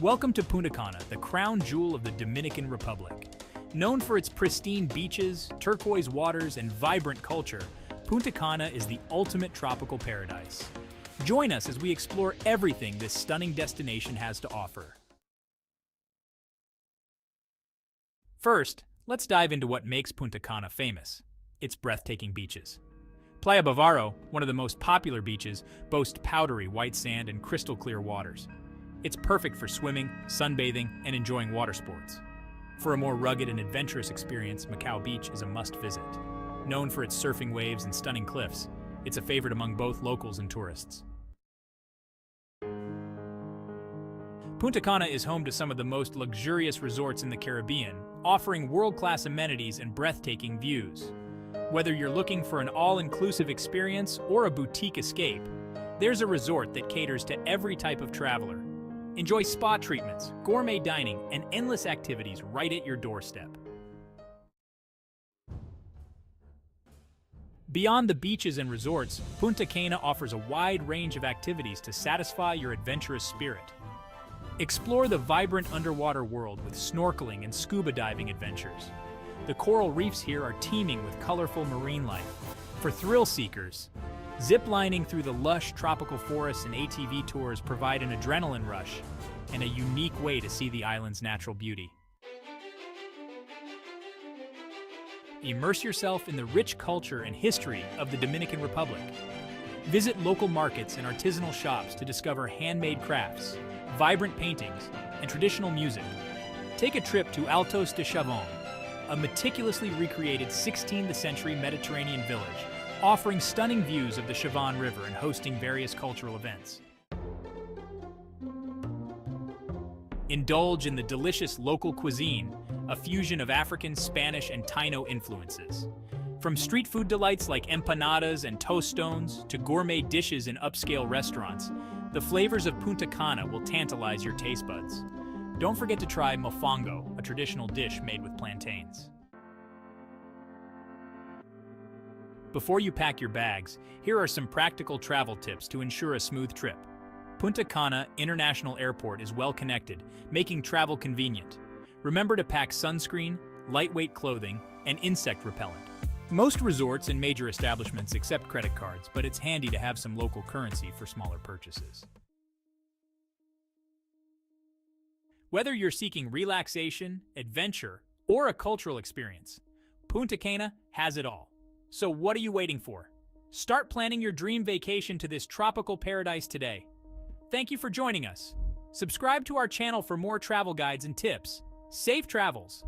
Welcome to Punta Cana, the crown jewel of the Dominican Republic. Known for its pristine beaches, turquoise waters, and vibrant culture, Punta Cana is the ultimate tropical paradise. Join us as we explore everything this stunning destination has to offer. First, let's dive into what makes Punta Cana famous: its breathtaking beaches. Playa Bavaro, one of the most popular beaches, boasts powdery white sand and crystal clear waters. It's perfect for swimming, sunbathing, and enjoying water sports. For a more rugged and adventurous experience, Macau Beach is a must-visit. Known for its surfing waves and stunning cliffs, it's a favorite among both locals and tourists. Punta Cana is home to some of the most luxurious resorts in the Caribbean, offering world-class amenities and breathtaking views. Whether you're looking for an all-inclusive experience or a boutique escape, there's a resort that caters to every type of traveler. Enjoy spa treatments, gourmet dining, and endless activities right at your doorstep. Beyond the beaches and resorts, Punta Cana offers a wide range of activities to satisfy your adventurous spirit. Explore the vibrant underwater world with snorkeling and scuba diving adventures. The coral reefs here are teeming with colorful marine life. For thrill seekers, zip-lining through the lush tropical forests and ATV tours provide an adrenaline rush and a unique way to see the island's natural beauty. Immerse yourself in the rich culture and history of the Dominican Republic. Visit local markets and artisanal shops to discover handmade crafts, vibrant paintings, and traditional music. Take a trip to Altos de Chavon, a meticulously recreated 16th century Mediterranean village, offering stunning views of the Chavon River and hosting various cultural events. Indulge in the delicious local cuisine, a fusion of African, Spanish, and Taino influences. From street food delights like empanadas and tostones to gourmet dishes in upscale restaurants, the flavors of Punta Cana will tantalize your taste buds. Don't forget to try mofongo, a traditional dish made with plantains. Before you pack your bags, here are some practical travel tips to ensure a smooth trip. Punta Cana International Airport is well connected, making travel convenient. Remember to pack sunscreen, lightweight clothing, and insect repellent. Most resorts and major establishments accept credit cards, but it's handy to have some local currency for smaller purchases. Whether you're seeking relaxation, adventure, or a cultural experience, Punta Cana has it all. So what are you waiting for? Start planning your dream vacation to this tropical paradise today. Thank you for joining us. Subscribe to our channel for more travel guides and tips. Safe travels!